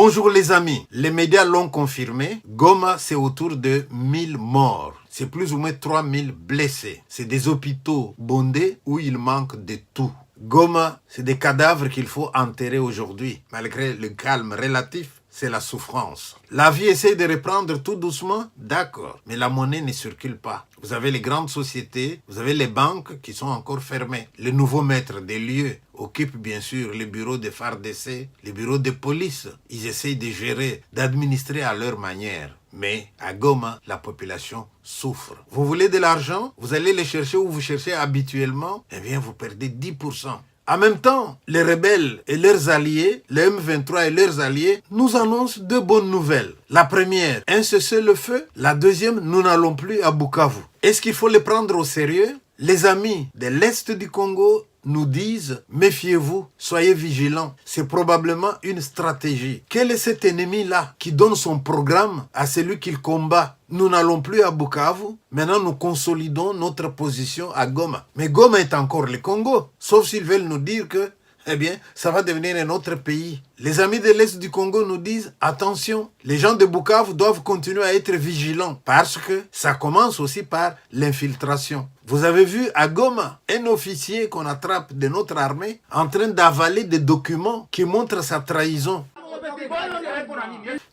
Bonjour les amis, les médias l'ont confirmé, Goma c'est autour de 1000 morts. C'est plus ou moins 3000 blessés. C'est des hôpitaux bondés où il manque de tout. Goma, c'est des cadavres qu'il faut enterrer aujourd'hui. Malgré le calme relatif, c'est la souffrance. La vie essaie de reprendre tout doucement, d'accord, mais la monnaie ne circule pas. Vous avez les grandes sociétés, vous avez les banques qui sont encore fermées. Le nouveau maître des lieux occupe bien sûr les bureaux de FARDC, les bureaux de police. Ils essayent de gérer, d'administrer à leur manière. Mais à Goma, la population souffre. Vous voulez de l'argent? Vous allez le chercher où vous cherchez habituellement? Eh bien, vous perdez 10%. En même temps, les rebelles et leurs alliés, les M23 et leurs alliés, nous annoncent deux bonnes nouvelles. La première, un cessez-le-feu. La deuxième, nous n'allons plus à Bukavu. Est-ce qu'il faut les prendre au sérieux? Les amis de l'Est du Congo nous disent, méfiez-vous, soyez vigilants. C'est probablement une stratégie. Quel est cet ennemi-là qui donne son programme à celui qu'il combat? Nous n'allons plus à Bukavu. Maintenant, nous consolidons notre position à Goma. Mais Goma est encore le Congo. Sauf s'ils veulent nous dire que, eh bien, ça va devenir un autre pays. Les amis de l'Est du Congo nous disent, attention, les gens de Bukavu doivent continuer à être vigilants parce que ça commence aussi par l'infiltration. Vous avez vu à Goma un officier qu'on attrape de notre armée en train d'avaler des documents qui montrent sa trahison.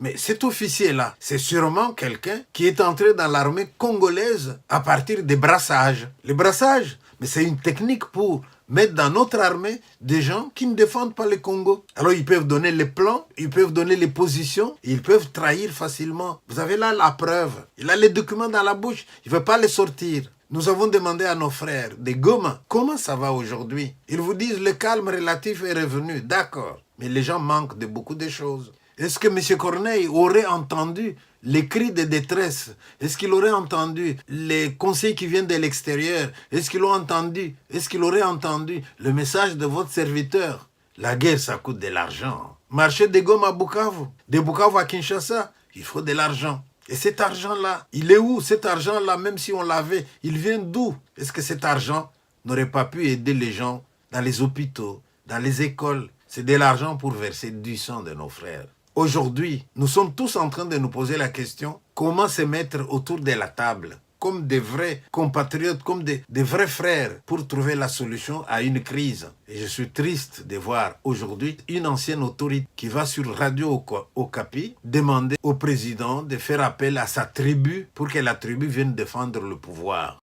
Mais cet officier-là, c'est sûrement quelqu'un qui est entré dans l'armée congolaise à partir des brassages. Les brassages, mais c'est une technique pour mettre dans notre armée des gens qui ne défendent pas le Congo. Alors ils peuvent donner les plans, ils peuvent donner les positions, ils peuvent trahir facilement. Vous avez là la preuve. Il a les documents dans la bouche, il ne veut pas les sortir. Nous avons demandé à nos frères de Goma, comment ça va aujourd'hui? Ils vous disent le calme relatif est revenu, d'accord. Mais les gens manquent de beaucoup de choses. Est-ce que M. Corneille aurait entendu les cris de détresse? Est-ce qu'il aurait entendu les conseils qui viennent de l'extérieur? Est-ce qu'il aurait entendu? Est-ce qu'il aurait entendu le message de votre serviteur? La guerre, ça coûte de l'argent. Marcher de Goma à Bukavu, de Bukavu à Kinshasa, il faut de l'argent. Et cet argent-là, il est où? Cet argent-là, même si on l'avait, il vient d'où? Est-ce que cet argent n'aurait pas pu aider les gens dans les hôpitaux, dans les écoles? C'est de l'argent pour verser du sang de nos frères. Aujourd'hui, nous sommes tous en train de nous poser la question, comment se mettre autour de la table, comme des vrais compatriotes, comme des vrais frères, pour trouver la solution à une crise. Et je suis triste de voir aujourd'hui une ancienne autorité qui va sur Radio Okapi demander au président de faire appel à sa tribu pour que la tribu vienne défendre le pouvoir.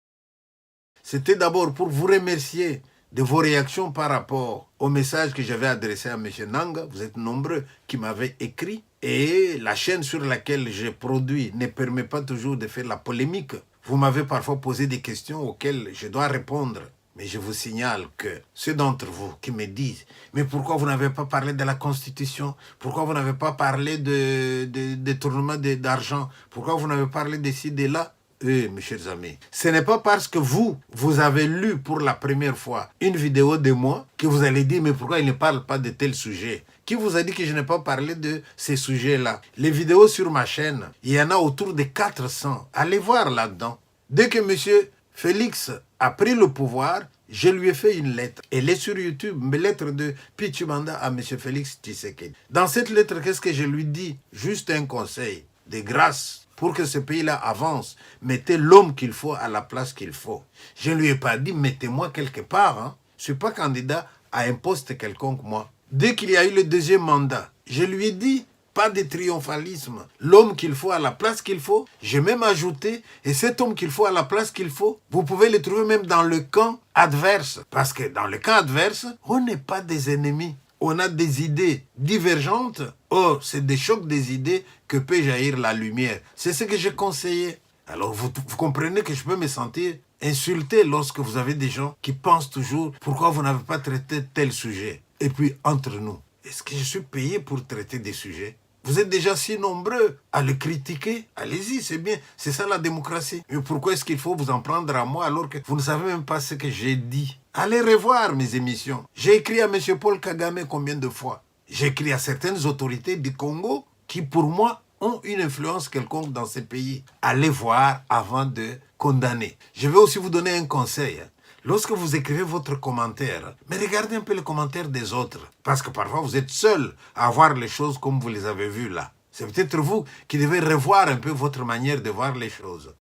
C'était d'abord pour vous remercier de vos réactions par rapport au message que j'avais adressé à M. Nanga. Vous êtes nombreux qui m'avaient écrit. Et la chaîne sur laquelle j'ai produit ne permet pas toujours de faire la polémique. Vous m'avez parfois posé des questions auxquelles je dois répondre. Mais je vous signale que ceux d'entre vous qui me disent « Mais pourquoi vous n'avez pas parlé de la Constitution? Pourquoi vous n'avez pas parlé de détournement d'argent? Pourquoi vous n'avez pas parlé de ci, de là ?» Mes chers amis, ce n'est pas parce que vous avez lu pour la première fois une vidéo de moi que vous allez dire « Mais pourquoi il ne parle pas de tel sujet ?» Qui vous a dit que je n'ai pas parlé de ces sujets-là? Les vidéos sur ma chaîne, il y en a autour de 400. Allez voir là-dedans. Dès que M. Félix a pris le pouvoir, je lui ai fait une lettre. Elle est sur YouTube, une lettre de Pichibanda à M. Félix Tshisekedi. Dans cette lettre, qu'est-ce que je lui dis? Juste un conseil de grâce. Pour que ce pays-là avance, mettez l'homme qu'il faut à la place qu'il faut. Je ne lui ai pas dit, mettez-moi quelque part. Je ne suis pas candidat à un poste quelconque, moi. Dès qu'il y a eu le deuxième mandat, je lui ai dit, pas de triomphalisme. L'homme qu'il faut à la place qu'il faut, j'ai même ajouté, et cet homme qu'il faut à la place qu'il faut, vous pouvez le trouver même dans le camp adverse. Parce que dans le camp adverse, on n'est pas des ennemis. On a des idées divergentes. Or, c'est des chocs des idées que peut jaillir la lumière. C'est ce que j'ai conseillé. Alors, vous comprenez que je peux me sentir insulté lorsque vous avez des gens qui pensent toujours pourquoi vous n'avez pas traité tel sujet. Et puis, entre nous, est-ce que je suis payé pour traiter des sujets? Vous êtes déjà si nombreux à le critiquer. Allez-y, c'est bien. C'est ça la démocratie. Mais pourquoi est-ce qu'il faut vous en prendre à moi alors que vous ne savez même pas ce que j'ai dit? Allez revoir mes émissions. J'ai écrit à M. Paul Kagame combien de fois? J'ai écrit à certaines autorités du Congo qui, pour moi, ont une influence quelconque dans ces pays. Allez voir avant de condamner. Je vais aussi vous donner un conseil. lorsque vous écrivez votre commentaire, mais regardez un peu les commentaires des autres. Parce que parfois, vous êtes seul à voir les choses comme vous les avez vues là. C'est peut-être vous qui devez revoir un peu votre manière de voir les choses.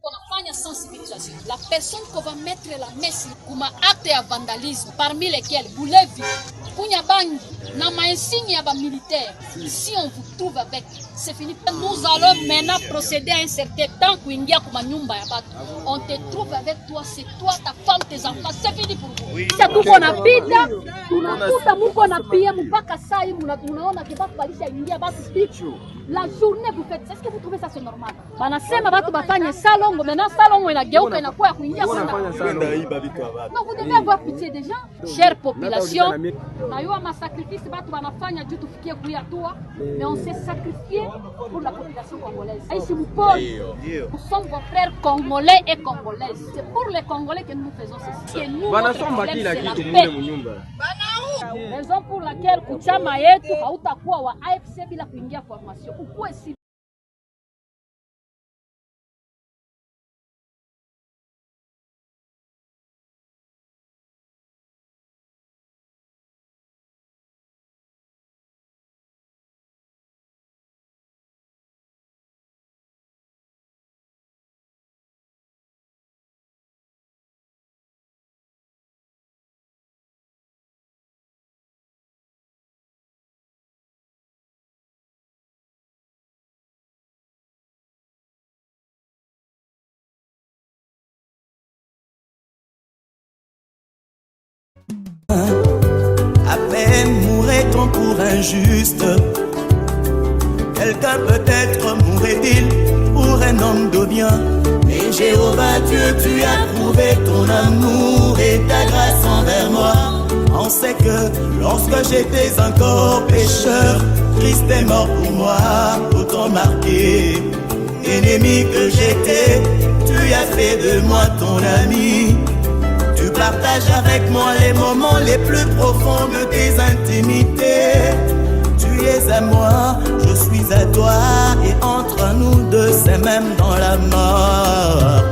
Wanafanya sensibilisation. La personne qu'on va mettre la messe comme acte de vandalisme, parmi lesquels Boulevi, Kounyabangi, Nama insigne à militaire. Si on vous trouve avec, c'est fini. Nous allons maintenant procéder à un certain temps Kouingia Koumanyumba Yabato. On te trouve avec toi, c'est toi, ta femme, tes enfants, c'est fini pour vous. C'est tout qu'on a pita, tunakuta muko na pia mpaka saa hii tunaona kibatu balisha ingia basi pichu. La journée vous faites, est-ce que vous trouvez ça c'est normal? Banasema batu bafanye salongo, maintenant salongo inageuka inakuwa ya kuingia sana. Non, vous devez avoir pitié des gens. Chère population, na yo ma sacrifice batu banafanya juu tufikie kuya toi, mais on s'est sacrifié pour la population congolaise. Ici vous nous sommes vos frères congolais et congolaises. C'est pour les Congolais que nous faisons ceci. Et nous, notre problème, c'est la paix. Raison pour laquelle kuchama yetu hautakuwa wa AFC bila kuingia formation. Ukuwe si à peine mourrait-on pour injuste. Quelqu'un peut-être mourrait-il pour un homme de bien. Mais Jéhovah Dieu, tu as prouvé ton amour et ta grâce envers moi. On sait que lorsque j'étais encore pécheur, Christ est mort pour moi, autant marqué. Ennemi que j'étais, tu as fait de moi ton ami. Tu partages avec moi les moments les plus profonds de tes intimités. Tu es à moi, je suis à toi, et entre nous deux c'est même dans la mort.